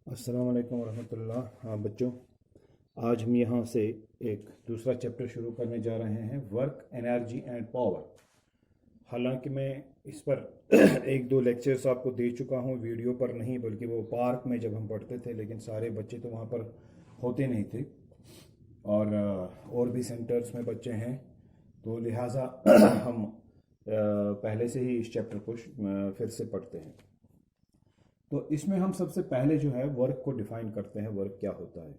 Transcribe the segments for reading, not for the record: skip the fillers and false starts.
अस्सलाम वालेकुम वरहमतुल्लाह। हाँ बच्चों, आज हम यहाँ से एक दूसरा चैप्टर शुरू करने जा रहे हैं, वर्क एनर्जी एंड पावर। हालांकि मैं इस पर एक दो लेक्चर्स आपको दे चुका हूँ, वीडियो पर नहीं बल्कि वो पार्क में जब हम पढ़ते थे, लेकिन सारे बच्चे तो वहाँ पर होते नहीं थे और भी सेंटर्स में बच्चे हैं, तो लिहाजा हम पहले से ही इस चैप्टर को फिर से पढ़ते हैं। तो इसमें हम सबसे पहले जो है वर्क को डिफाइन करते हैं, वर्क क्या होता है।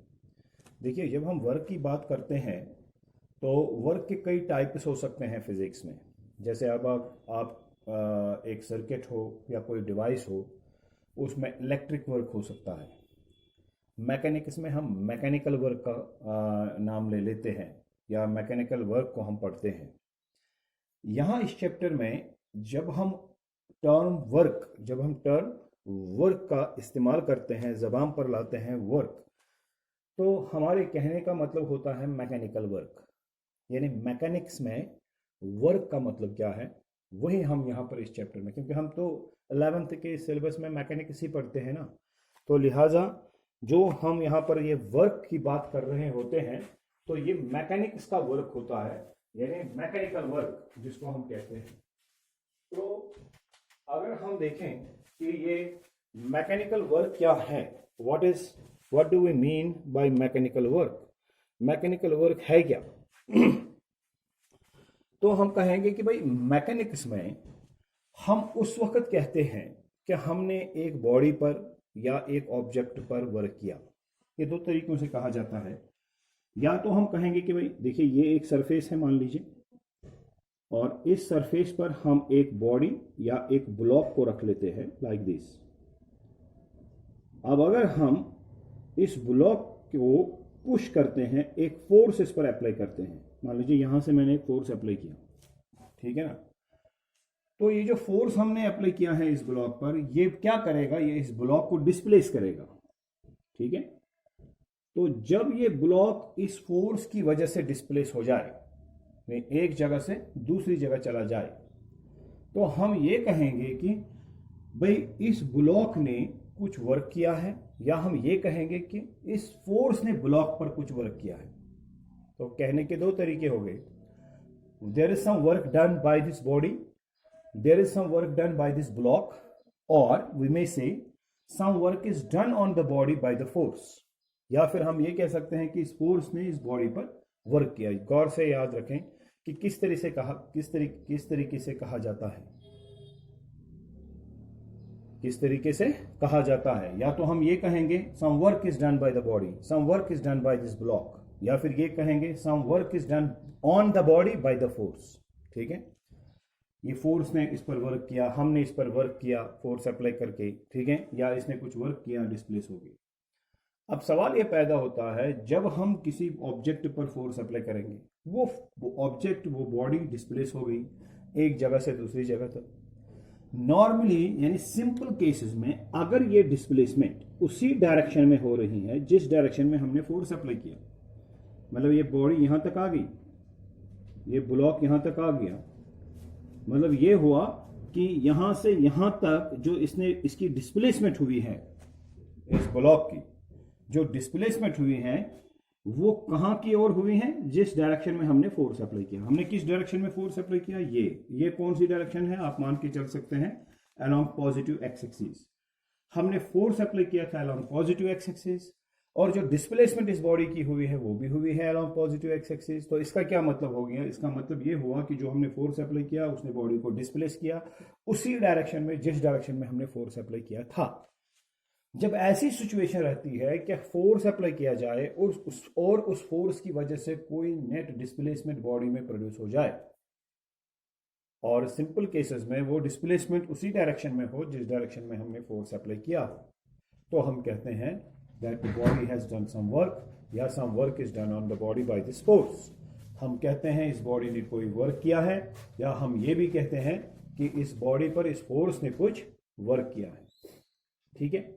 देखिए, जब हम वर्क की बात करते हैं तो वर्क के कई टाइप्स हो सकते हैं फिजिक्स में। जैसे अब आप एक सर्किट हो या कोई डिवाइस हो, उसमें इलेक्ट्रिक वर्क हो सकता है। मैकेनिक्स में हम मैकेनिकल वर्क का नाम ले लेते हैं या मैकेनिकल वर्क को हम पढ़ते हैं। यहाँ इस चैप्टर में जब हम टर्म वर्क का इस्तेमाल करते हैं, ज़बान पर लाते हैं वर्क, तो हमारे कहने का मतलब होता है मैकेनिकल वर्क। यानी मैकेनिक्स में वर्क का मतलब क्या है, वही हम यहाँ पर इस चैप्टर में, क्योंकि हम तो 11th के सिलेबस में मैकेनिक्स ही पढ़ते हैं ना, तो लिहाजा जो हम यहाँ पर ये वर्क की बात कर रहे होते हैं तो ये मैकेनिक्स का वर्क होता है, यानी मैकेनिकल वर्क जिसको हम कहते हैं। तो अगर हम देखें कि ये मैकेनिकल वर्क क्या है, what do we mean by mechanical work, mechanical work है क्या तो हम कहेंगे कि भाई मैकेनिक्स में हम उस वक्त कहते हैं कि हमने एक बॉडी पर या एक ऑब्जेक्ट पर वर्क किया। ये दो तरीकों से कहा जाता है। या तो हम कहेंगे कि भाई देखिए, ये एक सरफेस है मान लीजिए, और इस सरफेस पर हम एक बॉडी या एक ब्लॉक को रख लेते हैं लाइक दिस। अब अगर हम इस ब्लॉक को पुश करते हैं, एक फोर्स इस पर अप्लाई करते हैं, मान लीजिए यहां से मैंने एक फोर्स अप्लाई किया, ठीक है ना, तो ये जो फोर्स हमने अप्लाई किया है इस ब्लॉक पर, ये क्या करेगा, ये इस ब्लॉक को डिस्प्लेस करेगा, ठीक है। तो जब ये ब्लॉक इस फोर्स की वजह से डिस्प्लेस हो जाए, एक जगह से दूसरी जगह चला जाए, तो हम ये कहेंगे कि भाई इस ब्लॉक ने कुछ वर्क किया है, या हम ये कहेंगे कि इस फोर्स ने ब्लॉक पर कुछ वर्क किया है। तो कहने के दो तरीके हो गए, there is some work done by this body, there is some work done by this block, और we may say some work is done on the body by the force. या फिर हम ये कह सकते हैं कि इस फोर्स ने इस बॉडी पर वर्क किया। गौर से याद रखें कि किस तरीके से कहा जाता है, किस तरीके से कहा जाता है। या तो हम ये कहेंगे some work is done by the body, some work is done by this block, या फिर ये कहेंगे some work is done on the body by the force, ठीक है। ये फोर्स ने इस पर वर्क किया, हमने इस पर वर्क किया फोर्स अप्लाई करके, ठीक है, या इसने कुछ वर्क किया, डिस्प्लेस हो गई। अब सवाल ये पैदा होता है, जब हम किसी ऑब्जेक्ट पर फोर्स अप्लाई करेंगे, वो ऑब्जेक्ट, वो बॉडी डिस्प्लेस हो गई एक जगह से दूसरी जगह तक। नॉर्मली यानी सिंपल केसेस में अगर ये डिस्प्लेसमेंट उसी डायरेक्शन में हो रही है जिस डायरेक्शन में हमने फोर्स अप्लाई किया, मतलब ये बॉडी यहां तक आ गई, ये ब्लॉक यहां तक आ गया, मतलब ये हुआ कि यहां से यहां तक जो इसकी डिस्प्लेसमेंट हुई है, इस ब्लॉक की जो डिस्प्लेसमेंट हुई है, वो कहां की ओर हुई है, जिस डायरेक्शन में हमने फोर्स अप्लाई किया। हमने किस डायरेक्शन में फोर्स अप्लाई किया, ये कौन सी डायरेक्शन है, आप मान के चल सकते हैं अलोंग पॉजिटिव एक्स एक्सिस। हमने फोर्स अप्लाई किया था अलोंग पॉजिटिव एक्स एक्सिस, और जो डिस्प्लेसमेंट इस बॉडी की हुई है वो भी हुई है अलोंग पॉजिटिव एक्स एक्सिस। तो इसका क्या मतलब हो गया, इसका मतलब ये हुआ कि जो हमने फोर्स अप्लाई किया उसने बॉडी को डिस्प्लेस किया उसी डायरेक्शन में जिस डायरेक्शन में हमने फोर्स अप्लाई किया था। जब ऐसी सिचुएशन रहती है कि फोर्स अप्लाई किया जाए और उस फोर्स की वजह से कोई नेट डिस्प्लेसमेंट बॉडी में प्रोड्यूस हो जाए, और सिंपल केसेस में वो डिस्प्लेसमेंट उसी डायरेक्शन में हो जिस डायरेक्शन में हमने फोर्स अप्लाई किया, तो हम कहते हैं that the body has done some work, या some work is done on the body by this force. हम कहते हैं इस बॉडी ने कोई वर्क किया है, या हम ये भी कहते हैं कि इस बॉडी पर इस फोर्स ने कुछ वर्क किया है, ठीक है।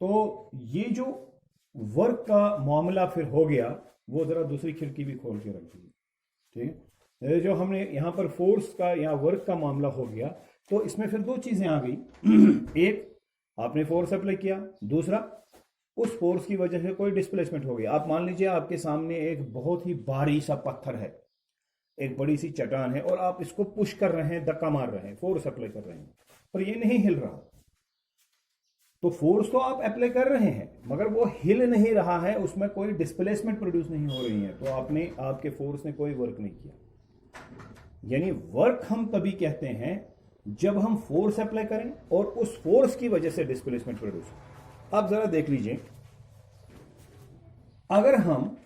तो ये जो वर्क का मामला फिर हो गया, वो जरा दूसरी खिड़की भी खोल के रख दीजिए, ठीक है। जो हमने यहाँ पर फोर्स का या वर्क का मामला हो गया, तो इसमें फिर दो चीजें आ गई एक आपने फोर्स अप्लाई किया, दूसरा उस फोर्स की वजह से कोई डिस्प्लेसमेंट हो गया। आप मान लीजिए आपके सामने एक बहुत ही भारी सा पत्थर है, एक बड़ी सी चट्टान है, और आप इसको पुश कर रहे हैं, धक्का मार रहे हैं, फोर्स अप्लाई कर रहे हैं, पर ये नहीं हिल रहा। तो फोर्स तो आप अप्लाई कर रहे हैं मगर वो हिल नहीं रहा है, उसमें कोई डिस्प्लेसमेंट प्रोड्यूस नहीं हो रही है, तो आपके फोर्स ने कोई वर्क नहीं किया। यानी वर्क हम तभी कहते हैं जब हम फोर्स अप्लाई करें और उस फोर्स की वजह से डिस्प्लेसमेंट प्रोड्यूस हो। आप जरा देख लीजिए, अगर हम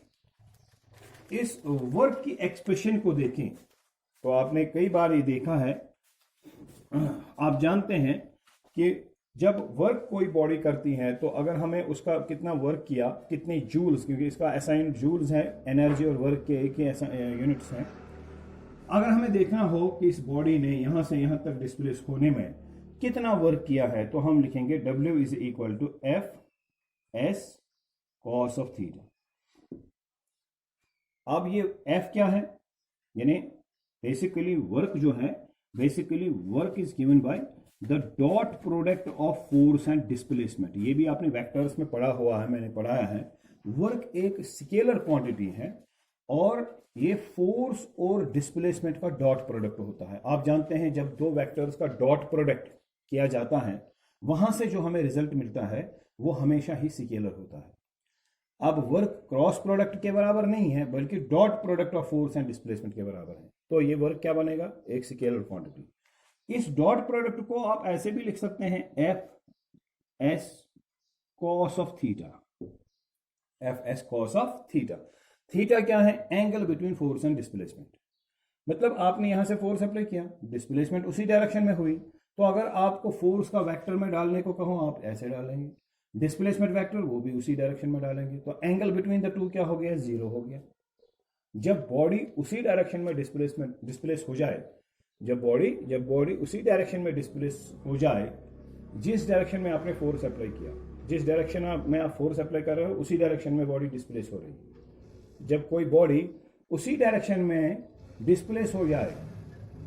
इस वर्क की एक्सप्रेशन को देखें तो आपने कई बार ये देखा है, आप जानते हैं कि जब वर्क कोई बॉडी करती है तो अगर हमें उसका कितना वर्क किया, कितने जूल्स, क्योंकि इसका असाइन जूल्स है, एनर्जी और वर्क के एक ही यूनिट्स हैं, अगर हमें देखना हो कि इस बॉडी ने यहां से यहां तक डिस्प्लेस होने में कितना वर्क किया है, तो हम लिखेंगे W is equal to F S cos of theta. अब ये F क्या है, यानी बेसिकली वर्क जो है, basically work is given by the dot product of force and displacement. ये भी आपने वेक्टर्स में पढ़ा हुआ है, मैंने पढ़ाया है। वर्क एक स्केलर क्वांटिटी है और ये फोर्स और डिस्प्लेसमेंट का डॉट प्रोडक्ट होता है। आप जानते हैं जब दो वेक्टर्स का डॉट प्रोडक्ट किया जाता है, वहां से जो हमें रिजल्ट मिलता है वो हमेशा ही स्केलर होता है। अब वर्क क्रॉस प्रोडक्ट के बराबर नहीं है, बल्कि dot product of force and displacement के बराबर है। तो ये वर्क क्या बनेगा, एक स्केलर क्वांटिटी। इस डॉट प्रोडक्ट को आप ऐसे भी लिख सकते हैं, F S cos of theta. F S cos of theta. Theta क्या है, angle between force and displacement. मतलब आपने यहां से फोर्स अप्लाई किया, डिस्प्लेसमेंट उसी डायरेक्शन में हुई, तो अगर आपको फोर्स का वेक्टर में डालने को कहो, आप ऐसे डालेंगे, डिस्प्लेसमेंट वेक्टर वो भी उसी डायरेक्शन में डालेंगे, तो एंगल बिटवीन द टू क्या हो गया, जीरो हो गया। जब बॉडी उसी डायरेक्शन में डिस्प्लेस हो जाए, जब बॉडी उसी डायरेक्शन में डिस्प्लेस हो जाए, जिस डायरेक्शन में आपने फोर्स अप्लाई किया, जिस डायरेक्शन में आप फोर्स अप्लाई कर रहे हो, उसी डायरेक्शन में बॉडी डिस्प्लेस हो रही है। जब कोई बॉडी उसी डायरेक्शन में डिस्प्लेस हो जाए,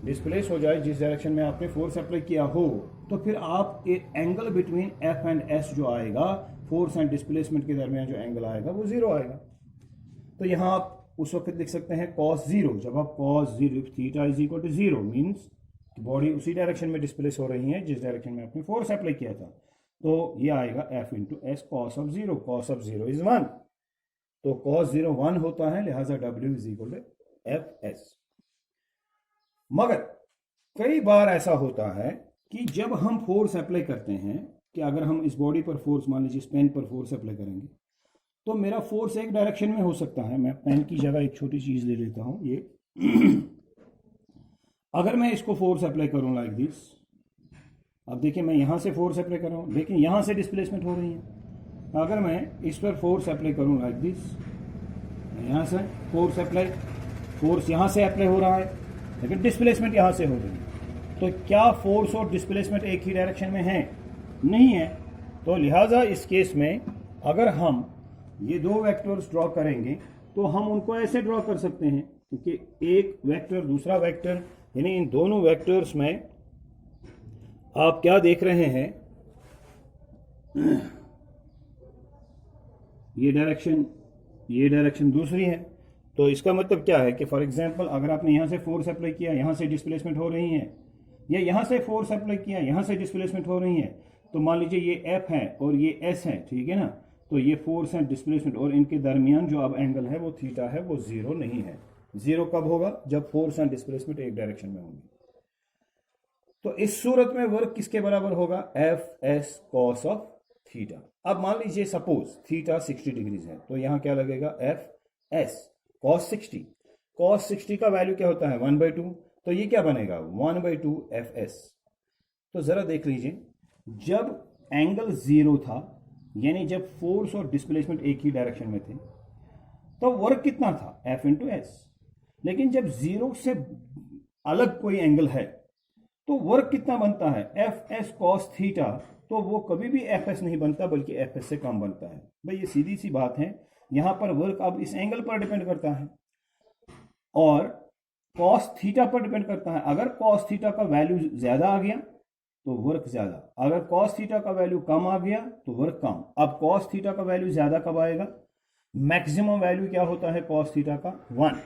जिस डायरेक्शन में आपने फोर्स अप्लाई किया हो, तो फिर आप angle between F and S जो आएगा, फोर्स एंड डिस्प्लेसमेंट के दरमियान जो एंगल आएगा वो जीरो आएगा। तो यहां आप उस वक्त लिख सकते हैं cos जीरो। जब आप cos zero theta is equal to zero, means body उसी डायरेक्शन में डिस्प्लेस हो रही है जिस डायरेक्शन में आपने फोर्स अप्लाई किया था, तो ये आएगा f into S cos of zero. Cos of zero is 1, तो cos जीरो 1 होता है, लिहाजा W is equal to F S. मगर कई बार ऐसा होता है कि जब हम फोर्स अप्लाई करते हैं, कि अगर हम इस बॉडी पर फोर्स, मान लीजिए इस पेन पर फोर्स अप्लाई करेंगे, तो मेरा फोर्स एक डायरेक्शन में हो सकता है। मैं पेन की जगह एक छोटी चीज ले लेता हूं, ये अगर मैं इसको फोर्स अप्लाई करूं लाइक दिस, अब देखिए मैं यहां से फोर्स अप्लाई कर रहा हूं, लेकिन यहां से डिस्प्लेसमेंट हो रही है। अगर मैं इस पर फोर्स अप्लाई करूं लाइक दिस, यहां से फोर्स यहां से अप्लाई हो रहा है, लेकिन डिस्प्लेसमेंट यहां से हो रही है, तो क्या फोर्स और डिस्प्लेसमेंट एक ही डायरेक्शन में है? नहीं है। तो लिहाजा इस केस में अगर हम ये दो वेक्टर्स ड्रॉ करेंगे तो हम उनको ऐसे ड्रॉ कर सकते हैं, क्योंकि एक वेक्टर दूसरा वेक्टर, यानी इन दोनों वेक्टर्स में आप क्या देख रहे हैं, ये डायरेक्शन दूसरी है। तो इसका मतलब क्या है कि फॉर एग्जांपल अगर आपने यहां से फोर्स अप्लाई किया, यहां से डिस्प्लेसमेंट हो रही है, या यहां से फोर्स अप्लाई किया, यहां से डिस्प्लेसमेंट हो रही है, तो मान लीजिए ये एफ है और ये एस है, ठीक है ना, तो ये फोर्स एंड डिस्प्लेसमेंट और इनके दरमियान जो अब एंगल है वो थीटा है, वो जीरो नहीं है। जीरो कब होगा, जब फोर्स एंड डिस्प्लेसमेंट एक डायरेक्शन में होंगे। तो इस सूरत में वर्क किसके बराबर होगा, F S cos of theta. अब मान लीजिए सपोज थीटा 60 डिग्रीज है, तो यहां क्या लगेगा, एफ एस कॉस 60। कॉस 60 का वैल्यू क्या होता है, 1/2, तो ये क्या बनेगा, 1/2 एफ एस। तो जरा देख लीजिए, जब एंगल जीरो था, यानी जब फोर्स और डिस्प्लेसमेंट एक ही डायरेक्शन में थे, तो वर्क कितना था, एफ इंटू एस। लेकिन जब जीरो से अलग कोई एंगल है तो वर्क कितना बनता है, एफ एस कॉस थीटा, तो वो कभी भी एफ एस नहीं बनता बल्कि एफ एस से कम बनता है। भाई ये सीधी सी बात है, यहां पर वर्क अब इस एंगल पर डिपेंड करता है और कॉस थीटा पर डिपेंड करता है। अगर कॉस थीटा का वैल्यू ज्यादा आ गया तो वर्क ज़्यादा। अगर कॉस थीटा का वैल्यू कम आ गया तो वर्क कम। अब कॉस थीटा का वैल्यू ज़्यादा कब आएगा? मैक्सिमम वैल्यू क्या होता है कॉस थीटा का? 1।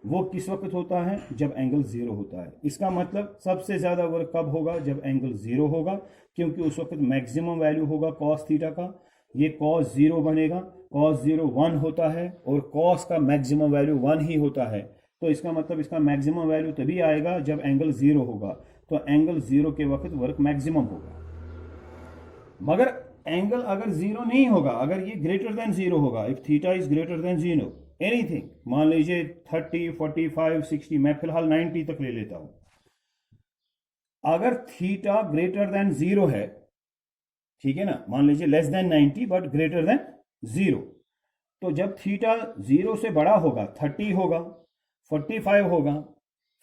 वो किस वक्त होता है? जब एंगल 0 होता है। इसका मतलब सबसे ज़्यादा वर्क कब होगा? जब एंगल 0 होगा, क्योंकि उस वक्त मैक्सिमम वैल्यू होगा कॉस थीटा का। ये कॉस 0 बनेगा, कॉस 0 1 होता है और कॉस का मैक्सिमम वैल्यू 1 ही होता है। तो इसका मतलब इसका मैक्सिमम वैल्यू तभी आएगा जब एंगल 0 होगा। तो एंगल 0 के वक्त वर्क मैक्सिमम होगा। मगर एंगल अगर 0 नहीं होगा, अगर ये ग्रेटर देन 0 होगा, if theta is greater than 0 anything, मान लीजिए 30, 45, 60, मैं फिलहाल 90 तक ले लेता हूं। अगर थीटा ग्रेटर देन 0 है, ठीक है ना, मान लीजिए less than 90 but greater than 0, तो जब थीटा 0 से बड़ा होगा, 30 होगा, 45 होगा,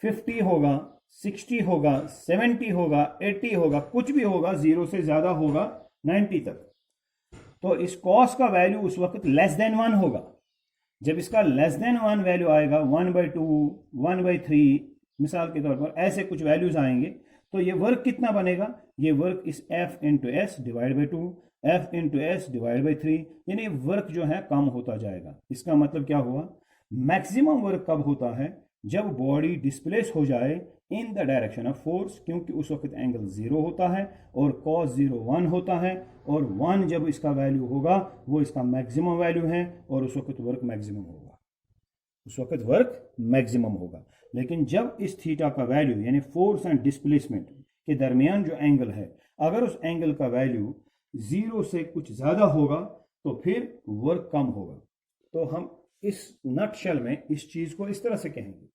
50 होगा, 60 होगा, 70 होगा, 80 होगा, कुछ भी होगा, 0 से ज्यादा होगा 90 तक, तो इस कॉस का वैल्यू उस वक्त लेस देन 1 होगा। जब इसका लेस देन 1 वैल्यू आएगा, 1/2, 1/3 मिसाल के तौर पर ऐसे कुछ वैल्यूज आएंगे, तो ये वर्क कितना बनेगा? ये वर्क इस F into S divide by 2, F into S divide by 3, यानी वर्क जो है कम होता जाएगा। इसका मतलब क्या हुआ? मैक्सिमम वर्क कब होता है? जब बॉडी डिस्प्लेस हो जाए इन द डायरेक्शन ऑफ फोर्स, क्योंकि उस वक्त एंगल 0 होता है और cos 0 1 होता है, और 1 जब इसका वैल्यू होगा वो इसका मैक्सिमम वैल्यू है और उस वक्त वर्क मैक्सिमम होगा, उस वक्त वर्क मैक्सिमम होगा। लेकिन जब इस थीटा का वैल्यू यानी फोर्स एंड डिस्प्लेसमेंट के दरमियान जो एंगल है, अगर उस एंगल का वैल्यू 0 से कुछ ज़्यादा होगा तो फिर वर्क कम होगा। तो हम इस नटशेल में इस चीज़ को इस तरह से कहेंगे,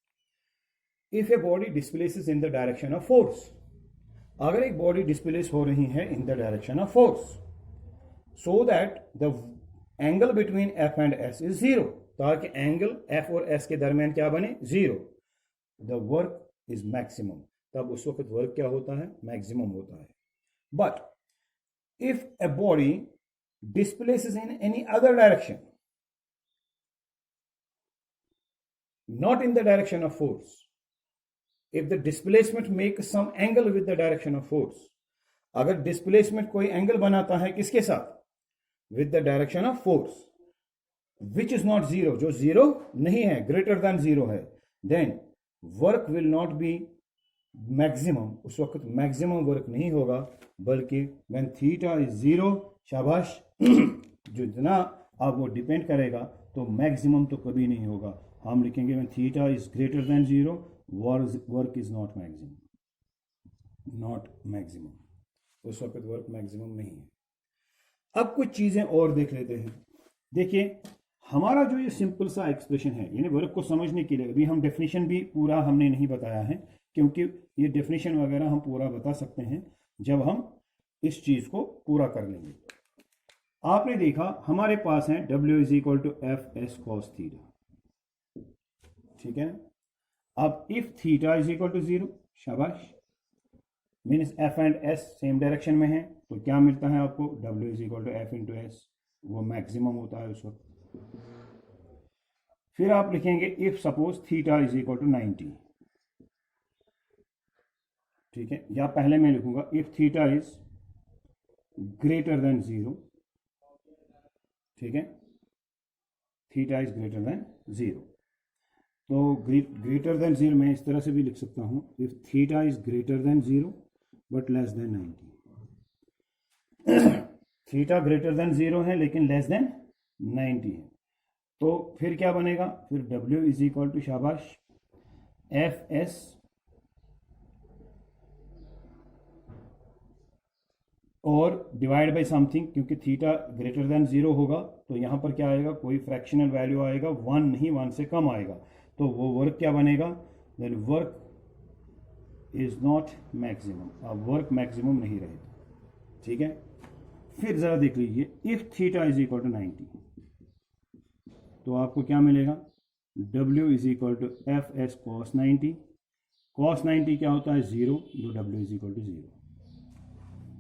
if a body displaces in the direction of force, अगर एक बॉडी डिस्प्लेस हो रही है इन the direction of force, so that the angle between F and S is 0, ताकि एंगल एफ और एस के दरमियान क्या बने? 0, द वर्क इज मैक्सिमम, तब उस वक्त वर्क क्या होता है? मैक्सिमम होता है। But if a body displaces in any other direction, not in the direction of force, if the displacement makes some angle with the direction of force, अगर displacement कोई एंगल बनाता है किसके साथ? with the direction of force, which is not 0, जो 0 नहीं है, greater than 0 है, then work will not be maximum, उस वक्त maximum work नहीं होगा, बल्कि when theta is 0, शाबाश, जो इतना आप वो डिपेंड करेगा, तो मैक्सिमम तो कभी नहीं होगा। हम लिखेंगे when theta is greater than 0, work is not maximum, not maximum, उस वक्त वर्क मैक्सिमम नहीं है। अब कुछ चीज़ें और देख लेते हैं। देखिए, हमारा जो ये सिंपल सा एक्सप्रेशन है, यानी वर्क को समझने के लिए अभी हम डेफिनेशन भी पूरा हमने नहीं बताया है, क्योंकि ये डेफिनेशन वगैरह हम पूरा बता सकते हैं जब हम इस चीज़ को पूरा कर लेंगे। आपने देखा हमारे पास है W is equal to F S cos theta, ठीक है। अब if theta is equal to 0, शाबाश, means F and S same direction में है, तो क्या मिलता है आपको? W is equal to F into S, वो मैक्सिमम होता है उस वक्त। फिर आप लिखेंगे if suppose theta is equal to 90, ठीक है, या पहले मैं लिखूंगा if theta is greater than 0, ठीक है, थीटा इज ग्रेटर देन 0, तो ग्रेटर देन 0 मैं इस तरह से भी लिख सकता हूं, if theta is greater than 0 but less than 90, theta greater than 0 है लेकिन लेस देन 90 है, तो फिर क्या बनेगा? फिर W इज इक्वल टू, शाबाश, एफ एस और डिवाइड बाई समथिंग, क्योंकि थीटा ग्रेटर देन 0 होगा तो यहाँ पर क्या आएगा? कोई फ्रैक्शनल वैल्यू आएगा, 1 नहीं, 1 से कम आएगा, तो वो वर्क क्या बनेगा? Then work is not maximum, अब वर्क मैक्सिमम नहीं रहेगा, ठीक है। फिर ज़रा देख लीजिए, if theta is equal to 90, तो आपको क्या मिलेगा? W is equal to F S cos 90, cos 90 क्या होता है? 0, तो W इज इक्वल टू 0,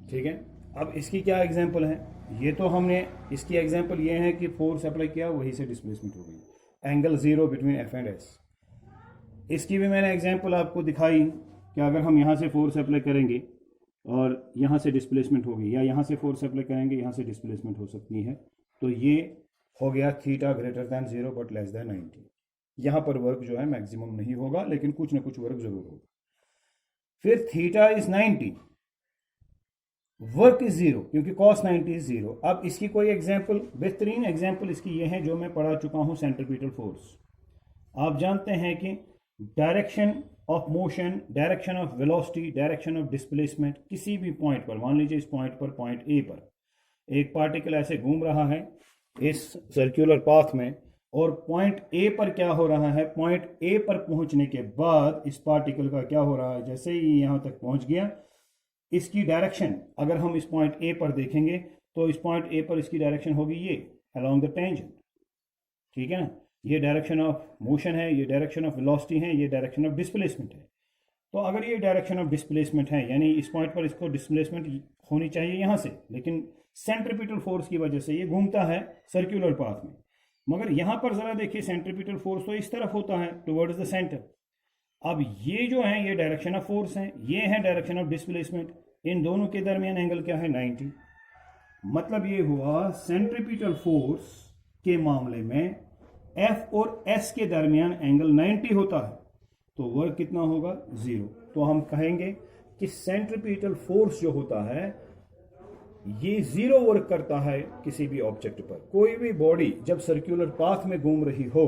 ठीक है। अब इसकी क्या एग्जांपल है? ये तो हमने, इसकी एग्जांपल ये है कि फोर्स अप्लाई किया, वहीं से डिस्प्लेसमेंट हो गई, angle 0 between F and S. इसकी भी मैंने एग्जांपल आपको दिखाई कि अगर हम यहाँ से फोर्स अप्लाई करेंगे और यहाँ से डिस्प्लेसमेंट होगी, या यहाँ से फोर्स अप्लाई करेंगे, यहाँ से डिस्प्लेसमेंट हो सकती है। तो ये हो गया theta greater than 0 but less than 90। यहाँ पर वर्क जो है मैक्सिमम नहीं होगा, लेकिन कुछ ना कुछ वर्क जरूर होगा। फिर थीटा इज 90, वर्क इज 0, क्योंकि cos 90 इज 0। अब इसकी कोई एग्जाम्पल, बेहतरीन एग्जाम्पल इसकी ये है जो मैं पढ़ा चुका हूँ, सेंट्रीपिटल फोर्स। आप जानते हैं कि direction of motion, direction of velocity, direction of displacement, किसी भी पॉइंट पर, मान लीजिए इस पॉइंट पर, पॉइंट ए पर एक पार्टिकल ऐसे घूम रहा है इस सर्कुलर पाथ में, और पॉइंट ए पर क्या हो रहा है, पॉइंट ए पर पहुंचने के बाद इस पार्टिकल का क्या हो रहा है, जैसे ही यहां तक पहुंच गया, इसकी डायरेक्शन अगर हम इस पॉइंट ए पर देखेंगे तो इस पॉइंट ए पर इसकी डायरेक्शन होगी ये अलोंग द टेंजेंट, ठीक है ना। ये डायरेक्शन ऑफ मोशन है, ये डायरेक्शन ऑफ वेलोसिटी है, ये डायरेक्शन ऑफ डिस्प्लेसमेंट है। तो अगर ये डायरेक्शन ऑफ डिस्प्लेसमेंट है, यानी इस पॉइंट पर इसको डिस्प्लेसमेंट होनी चाहिए यहाँ से, लेकिन सेंट्रीपिटल फोर्स की वजह से ये घूमता है सर्कुलर पाथ में। मगर यहाँ पर जरा देखिए, सेंट्रीपिटल फोर्स तो इस तरफ होता है, टुवर्ड्स द सेंटर। अब ये जो है ये डायरेक्शन ऑफ फोर्स है, ये है डायरेक्शन ऑफ डिस्प्लेसमेंट। इन दोनों के दरमियान एंगल क्या है, 90। मतलब ये हुआ सेंट्रीपिटल फोर्स के मामले में F और S के दरमियान एंगल 90 होता है, तो वर्क कितना होगा, 0। तो हम कहेंगे कि सेंट्रीपिटल फोर्स जो होता है ये 0 वर्क करता है किसी भी ऑब्जेक्ट पर। कोई भी बॉडी जब सर्कुलर पाथ में घूम रही हो,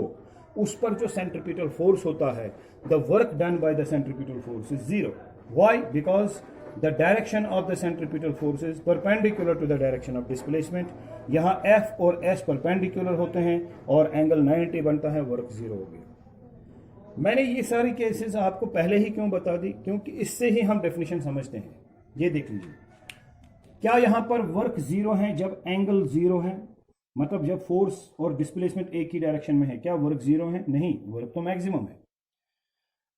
उस पर जो सेंट्रीपिटल फोर्स होता है, the work done by the centripetal force is 0। Why? Because the direction of the centripetal force is perpendicular to the direction of displacement. यहाँ F और S परपेंडिकुलर होते हैं और एंगल 90 बनता है, वर्क 0 हो गया। मैंने ये सारी केसेस आपको पहले ही क्यों बता दी, क्योंकि इससे ही हम डेफिनेशन समझते हैं। ये देख लीजिए, क्या यहाँ पर वर्क 0 है जब एंगल 0 है, मतलब जब फोर्स और डिस्प्लेसमेंट एक ही डायरेक्शन में है, क्या वर्क 0 है? नहीं, वर्क तो मैक्सिमम है।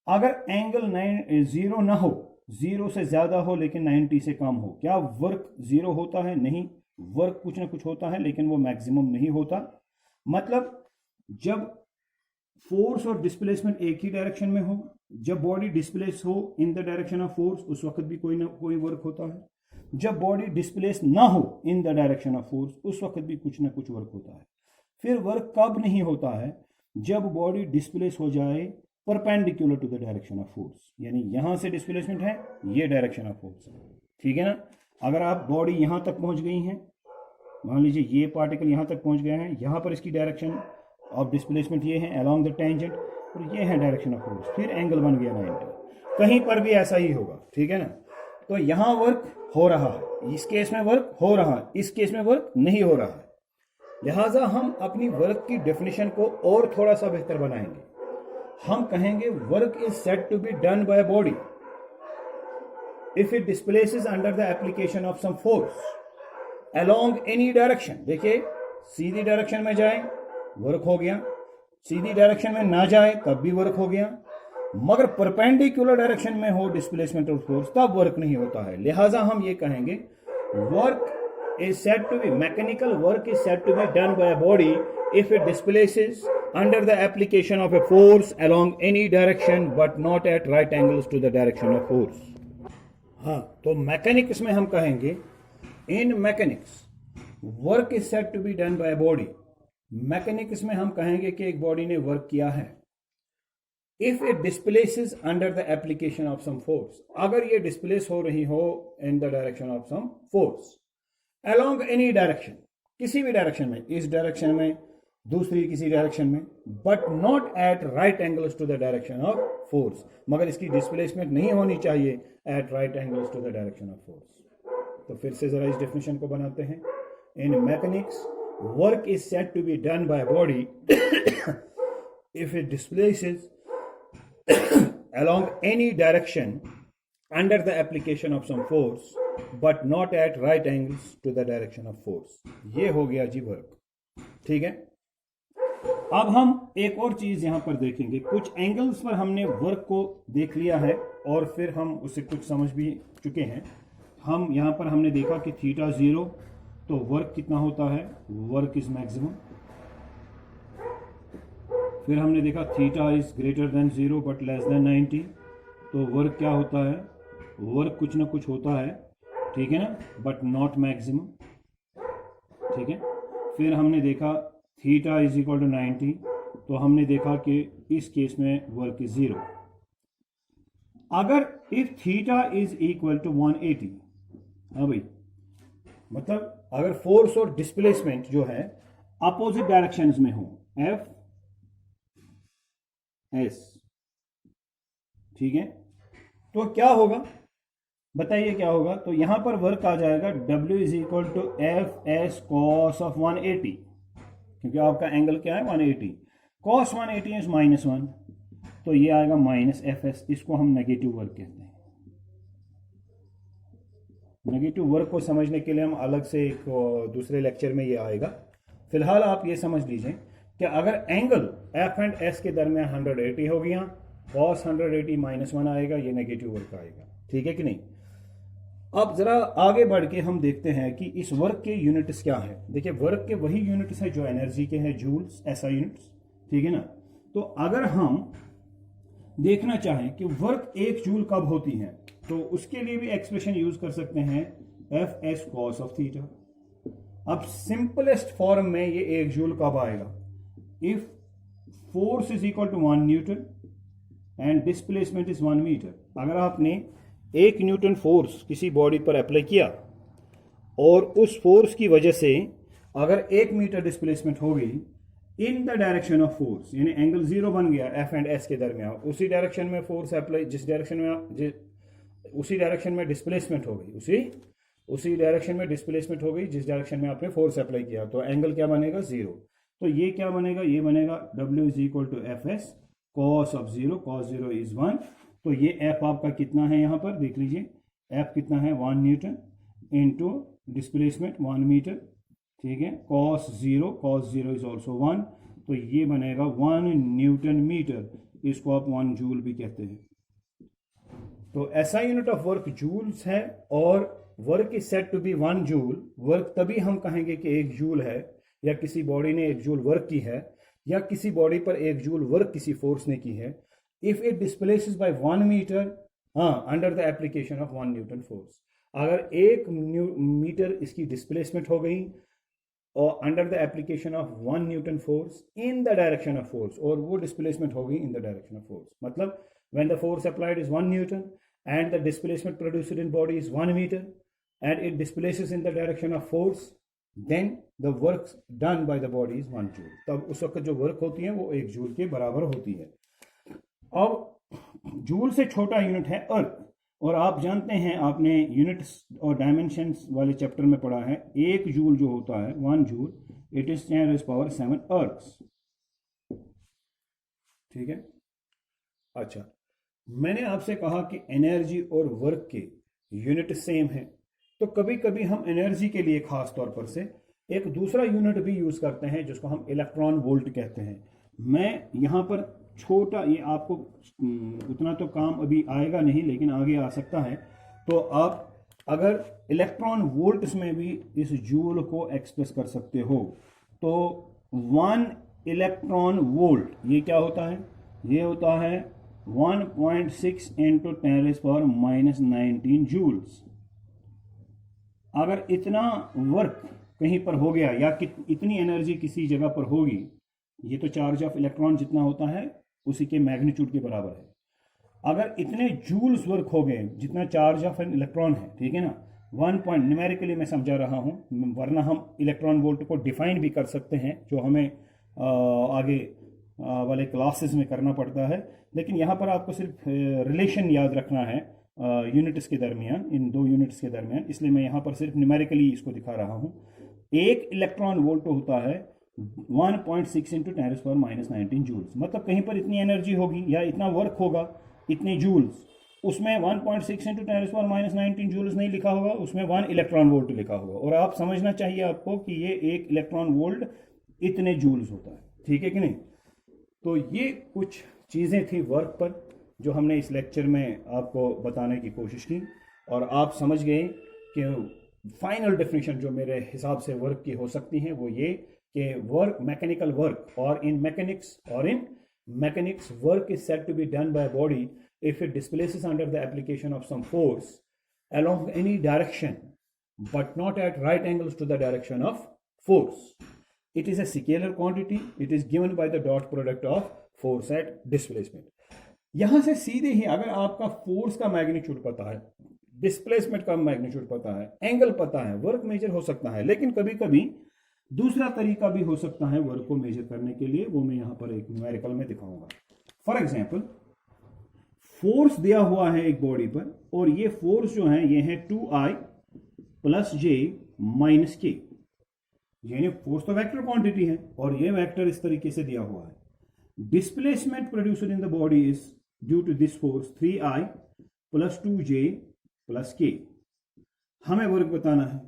अगर एंगल 0 ना हो, 0 से ज्यादा हो लेकिन 90 से कम हो, क्या वर्क 0 होता है? नहीं, वर्क कुछ ना कुछ होता है, लेकिन वो मैक्सिमम नहीं होता। मतलब जब फोर्स और डिस्प्लेसमेंट एक ही डायरेक्शन में हो, जब बॉडी डिस्प्लेस हो in the direction of force, उस वक्त भी कोई ना कोई वर्क होता है। जब बॉडी डिस्प्लेस ना हो in the direction of force, उस वक्त भी कुछ ना कुछ वर्क होता है। फिर वर्क कब नहीं होता है? जब बॉडी डिस्प्लेस हो जाए perpendicular to the direction of force, यानी यहां से डिस्प्लेसमेंट है, ये डायरेक्शन ऑफ फोर्स है, ठीक है ना। अगर आप बॉडी यहां तक पहुंच गई हैं, मान लीजिए ये पार्टिकल यहां तक पहुंच गया है, यहां पर इसकी डायरेक्शन ऑफ डिस्प्लेसमेंट ये है अलोंग द टेंजेंट, और ये है डायरेक्शन ऑफ फोर्स, फिर एंगल बन गया 90। कहीं पर भी ऐसा ही होगा, ठीक है ना। तो यहां वर्क हो रहा है, इस केस में वर्क हो रहा है, इस केस में वर्क नहीं हो रहा है। लिहाजा हम अपनी वर्क की डेफिनेशन को और थोड़ा सा बेहतर बनाएंगे। हम कहेंगे work is said to be done by body if it displaces under the application of some force along any direction. देखिए, सीधी डायरेक्शन में जाए वर्क हो गया, सीधी डायरेक्शन में ना जाए तब भी वर्क हो गया, मगर परपेंडिकुलर डायरेक्शन में हो डिस्प्लेसमेंट ऑफ फोर्स तब वर्क नहीं होता है। लिहाजा हम ये कहेंगे work is said to be, mechanical work is said to be done by a body if it displaces under the application of a force along any direction but not at right angles to the direction of force. हाँ, तो mechanics में हम कहेंगे, in mechanics work is said to be done by a body. Mechanics में हम कहेंगे कि एक बॉडी ने वर्क किया है if it displaces under the application of some force, अगर ये डिस्प्लेस हो रही हो in the direction of some force along any direction, किसी भी डायरेक्शन में, इस डायरेक्शन में, दूसरी किसी डायरेक्शन में, but not at right angles to the direction of force, मगर इसकी डिस्प्लेसमेंट नहीं होनी चाहिए at right angles to the direction of force. तो फिर से जरा इस डेफिनेशन को बनाते हैं। In mechanics work is said to be done by body if it displaces along any direction under the application of some force but not at right angles to the direction of force। ये हो गया जी work, ठीक है। अब हम एक और चीज यहां पर देखेंगे, कुछ एंगल्स पर हमने वर्क को देख लिया है और फिर हम उसे कुछ समझ भी चुके हैं। हम यहां पर हमने देखा कि थीटा 0 तो वर्क कितना होता है, वर्क इज मैक्सिमम। फिर हमने देखा theta is greater than 0 but less than 90, तो वर्क क्या होता है, वर्क कुछ ना कुछ होता है ठीक है ना, बट नॉट मैक्सिमम, ठीक है। फिर हमने देखा थीटा इज इक्वल टू 90, तो हमने देखा कि इस केस में वर्क इज 0। अगर if theta is equal to 180, हाँ भाई, मतलब अगर फोर्स और डिस्प्लेसमेंट जो है अपोजिट डायरेक्शंस में हो, एफ एस, ठीक है, तो क्या होगा बताइए क्या होगा। तो यहां पर वर्क आ जाएगा W is equal to F S cos of 180, क्योंकि आपका एंगल क्या है 180, कॉस 180 इज -1, तो ये आएगा माइनस एफ एस। इसको हम नेगेटिव वर्क कहते हैं। नेगेटिव वर्क को समझने के लिए हम अलग से एक दूसरे लेक्चर में ये आएगा। फिलहाल आप ये समझ लीजिए कि अगर एंगल एफ एंड एस के दरमियान 180 हो गया, कॉस 180 -1 आएगा, ये नेगेटिव वर्क आएगा, ठीक है कि नहीं। अब जरा आगे बढ़ के हम देखते हैं कि इस वर्क के यूनिट्स क्या है। देखिए वर्क के वही यूनिट्स हैं जो एनर्जी के हैं, जूल्स, ऐसा यूनिट्स, ठीक है ना। तो अगर हम देखना चाहें कि वर्क 1 जूल कब होती है, तो उसके लिए भी एक्सप्रेशन यूज कर सकते हैं, F S cos of theta. अब सिंपलेस्ट फॉर्म में ये 1 जूल कब आएगा, if force is equal to 1 newton and displacement is 1 metre. अगर आपने 1 न्यूटन फोर्स किसी बॉडी पर अप्लाई किया और उस फोर्स की वजह से अगर 1 मीटर डिस्प्लेसमेंट हो गई in the direction of force, यानी एंगल 0 बन गया एफ एंड एस के दरमियान, उसी डायरेक्शन में फोर्स अप्लाई, जिस डायरेक्शन में उसी डायरेक्शन में डिस्प्लेसमेंट हो गई, उसी डायरेक्शन में डिस्प्लेसमेंट हो गई जिस डायरेक्शन में आपने फोर्स अप्लाई किया, तो एंगल क्या बनेगा 0। तो ये क्या बनेगा, ये बनेगा W is equal to F S cos of 0, cos 0 is 1। तो ये एफ आपका कितना है, यहां पर देख लीजिए एफ कितना है 1 न्यूटन इंटू डिस्प्लेसमेंट 1 मीटर, ठीक है, कॉस 0 इज ऑल्सो 1, तो ये बनेगा 1 न्यूटन मीटर, इसको आप 1 जूल भी कहते हैं। तो ऐसा यूनिट ऑफ वर्क जूल्स है, और work is said to be 1 joule. Work तभी हम कहेंगे कि 1 जूल है, या किसी बॉडी ने 1 जूल वर्क की है, या किसी बॉडी पर 1 जूल वर्क किसी फोर्स ने की है, if it displaces by 1 metre, under the application of 1 newton force. अगर 1 मीटर इसकी डिस्प्लेसमेंट हो गई और under the application of 1 newton force in the direction of force, और वो डिस्प्लेसमेंट हो गई in the direction of force, मतलब when the force applied is 1 newton and the displacement produced in body is 1 meter and it displaces in the direction of force, then the work done by the body is 1 joule। तब उस वक्त जो work होती है वो 1 joule के बराबर होती है। अब जूल से छोटा यूनिट है अर्थ, और आप जानते हैं, आपने यूनिट्स और डायमेंशंस वाले चैप्टर में पढ़ा है, 1 जूल जो होता है 1 जूल, इट इज 10⁻⁷ अर्थ्स, ठीक है। अच्छा, मैंने आपसे कहा कि एनर्जी और वर्क के यूनिट सेम है, तो कभी कभी हम एनर्जी के लिए खास तौर पर से एक दूसरा यूनिट भी यूज करते हैं जिसको हम इलेक्ट्रॉन वोल्ट कहते हैं। मैं यहाँ पर छोटा, ये आपको उतना तो काम अभी आएगा नहीं, लेकिन आगे आ सकता है। तो आप अगर इलेक्ट्रॉन वोल्ट्स में भी इस जूल को एक्सप्रेस कर सकते हो, तो 1 इलेक्ट्रॉन वोल्ट ये क्या होता है, ये होता है 1.6 इंटू 10⁻⁻19 जूल्स। अगर इतना वर्क कहीं पर हो गया या इतनी एनर्जी किसी जगह पर होगी, ये तो चार्ज ऑफ इलेक्ट्रॉन जितना होता है उसी के मैग्नीट्यूड के बराबर है। अगर इतने जूल्स वर्क हो गए जितना चार्ज ऑफ एन इलेक्ट्रॉन है, ठीक है ना, 1 पॉइंट न्यूमेरिकली मैं समझा रहा हूँ, वरना हम इलेक्ट्रॉन वोल्ट को डिफाइन भी कर सकते हैं, जो हमें आगे वाले क्लासेस में करना पड़ता है। लेकिन यहाँ पर आपको सिर्फ रिलेशन याद रखना है यूनिट्स के दरमियान, इन 2 यूनिट्स के दरमियान, इसलिए मैं यहाँ पर सिर्फ न्यूमेरिकली इसको दिखा रहा हूँ। 1 इलेक्ट्रॉन वोल्ट होता है 1.6 इंटू 10⁻⁻19 जूल्स, मतलब कहीं पर इतनी एनर्जी होगी या इतना वर्क होगा, इतने जूल्स, उसमें 1.6 इंटू 10⁻⁻19 जूल्स नहीं लिखा होगा, उसमें 1 इलेक्ट्रॉन वोल्ट लिखा होगा। और आप समझना चाहिए आपको कि ये 1 इलेक्ट्रॉन वोल्ट इतने जूल्स होता है, ठीक है कि नहीं। तो ये कुछ चीज़ें थी वर्क पर जो हमने इस लेक्चर में आपको बताने की कोशिश की, और आप समझ गए कि फाइनल डेफिनेशन जो मेरे हिसाब से वर्क की हो सकती है वो ये कि वर्क, मैकेनिकल वर्क, और in mechanics work is said to be done by body if it displaces under the application of some force along any direction but not at right angles to the direction of force. It is a scalar quantity. It is given by the dot product of force at displacement. यहां से सीधे ही अगर आपका force का magnitude पता है, displacement का magnitude पता है, एंगल पता है, वर्क मेजर हो सकता है। लेकिन कभी कभी दूसरा तरीका भी हो सकता है वर्क को मेजर करने के लिए, वो मैं यहां पर एक न्यूमेरिकल में दिखाऊंगा। फॉर एग्जाम्पल, फोर्स दिया हुआ है एक बॉडी पर, और ये फोर्स जो है ये है 2I प्लस जे माइनस के। यानी फोर्स तो वेक्टर क्वांटिटी है और ये वेक्टर इस तरीके से दिया हुआ है। Displacement produced in the body is due to this force 3I plus 2J plus K. हमें वर्क बताना है।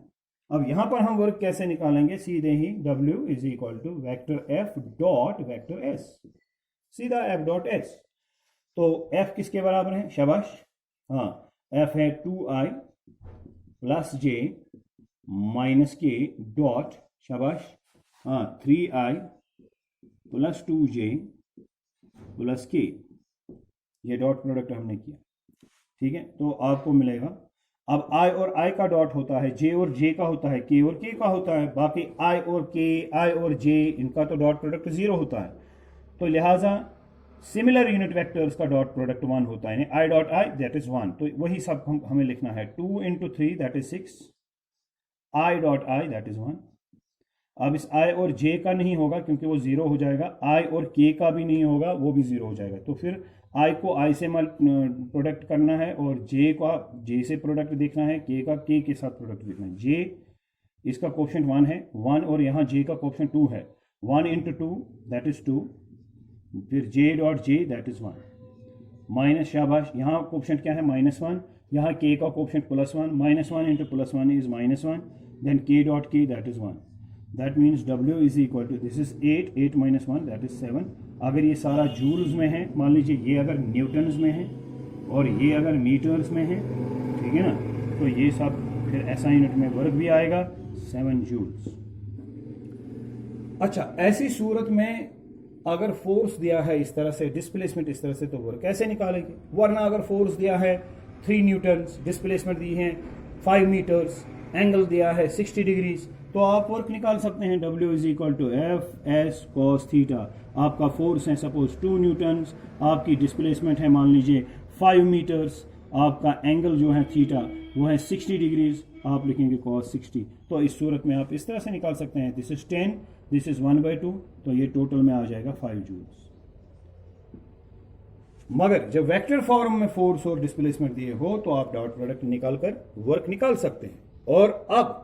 अब यहां पर हम वर्क कैसे निकालेंगे? सीधे ही W is equal to vector F dot vector S, सीधा F डॉट S। तो F किसके बराबर है? शाबाश, हाँ, F है 2I प्लस J माइनस के डॉट, शाबाश, हाँ, 3I प्लस 2J प्लस के। ये डॉट प्रोडक्ट हमने किया, ठीक है। तो आपको मिलेगा, अब I और I का डॉट होता है, J और J का होता है, K और K का होता है, बाकी I और K, I और J, इनका तो डॉट प्रोडक्ट 0 होता है। तो लिहाजा सिमिलर यूनिट वेक्टर्स का डॉट प्रोडक्ट 1 होता है, I dot I that is 1। तो वही सब हमें लिखना है, 2 into 3 that is 6, I dot I that is 1। अब इस I और J का नहीं होगा क्योंकि वो 0 हो जाएगा, I और K का भी नहीं होगा, वो भी 0 हो जाएगा। तो फिर I को I से प्रोडक्ट करना है और J का J से प्रोडक्ट देखना है, K का K के साथ प्रोडक्ट देखना है। J इसका कोफिशिएंट 1 है, 1, और यहाँ J का कोफिशिएंट 2 है, 1 इंटू 2 दैट इज 2, फिर J dot J that is 1 minus, शाबाश, यहाँ कोफिशिएंट क्या है? -1, यहाँ K का coefficient +1, -1 into +1 is -1, then K dot K that is 1। That means W is equal to, this is 8 minus 1 that is 7। अगर ये सारा जूल्स में है, मान लीजिए ये अगर न्यूटन्स में है और ये अगर मीटर्स में है, ठीक है ना, तो ये सब फिर ऐसा यूनिट में वर्क भी आएगा, 7 जूल्स। अच्छा, ऐसी सूरत में अगर फोर्स दिया है इस तरह से, डिस्प्लेसमेंट इस तरह से, तो वर्क कैसे निकालेंगे? वरना अगर फोर्स दिया है 3 न्यूटन्स, डिस्प्लेसमेंट दी है 5 मीटर्स, एंगल दिया है 60 डिग्रीज, तो आप वर्क निकाल सकते हैं। W is equal to FS cos theta. आपका फोर्स है सपोज 2 न्यूटन्स, आपकी डिस्प्लेसमेंट है मान लीजिए 5 मीटर्स, आपका एंगल जो है थीटा वो है 60 डिग्रीज, आप लिखेंगे cos 60। तो इस सूरत में आप इस तरह से निकाल सकते हैं, दिस इज 10, दिस इज 1/2, तो ये टोटल में आ जाएगा 5 जूल्स। मगर जब वेक्टर फॉर्म में फोर्स और डिस्प्लेसमेंट दिए हो तो आप डॉट प्रोडक्ट निकाल कर वर्क निकाल सकते हैं। और अब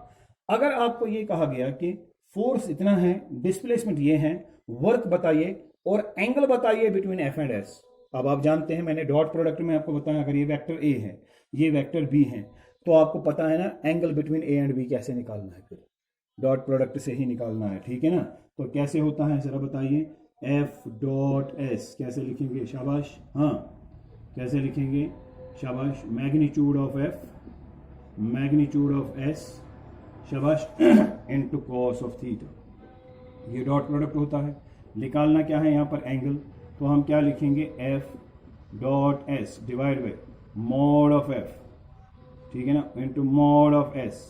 अगर आपको ये कहा गया कि फोर्स इतना है, डिस्प्लेसमेंट ये है, वर्क बताइए और एंगल बताइए बिटवीन F एंड S। अब आप जानते हैं, मैंने डॉट प्रोडक्ट में आपको बताया, अगर ये वेक्टर A है, ये वेक्टर B है, तो आपको पता है ना angle between A and B कैसे निकालना है, फिर डॉट प्रोडक्ट से ही निकालना है, ठीक है ना। तो कैसे होता है जरा बताइए? F डॉट S कैसे लिखेंगे? शाबाश, हाँ, कैसे लिखेंगे? शाबाश, magnitude of F, magnitude of S, शाबाश, इनटू कॉस ऑफ थीटा। ये डॉट प्रोडक्ट होता है। निकालना क्या है यहाँ पर? एंगल। तो हम क्या लिखेंगे? F dot S divide by mod of F, ठीक है ना, इनटू मॉड ऑफ S,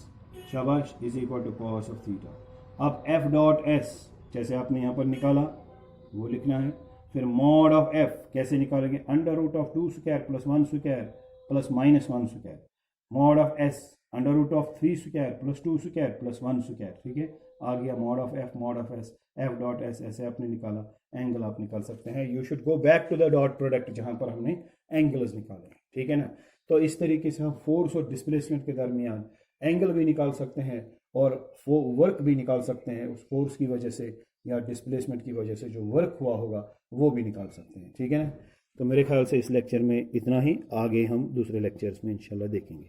शाबाश, is equal to cos of theta. अब F डॉट S जैसे आपने यहाँ पर निकाला वो लिखना है। फिर मॉड ऑफ F कैसे निकालेंगे? Under root of 2 square plus 1 square plus -1 square, mod of S under root of 3 square plus 2 square plus 1 square, ठीक है, आ गया mod of F, mod of S, F dot S। ऐसे आपने निकाला, angle आप निकाल सकते हैं। You should go back to the dot product जहां पर हमने एंगल्स निकाले, ठीक है ना। तो इस तरीके से हम फोर्स और डिस्प्लेसमेंट के दरमियान एंगल भी निकाल सकते हैं और वर्क भी निकाल सकते हैं। उस फोर्स की वजह से या डिस्प्लेसमेंट की वजह से जो वर्क हुआ होगा वो भी निकाल सकते हैं, ठीक है ना। तो मेरे ख्याल से इस लेक्चर में इतना ही, आगे हम दूसरे लेक्चर्स में इंशाल्लाह देखेंगे।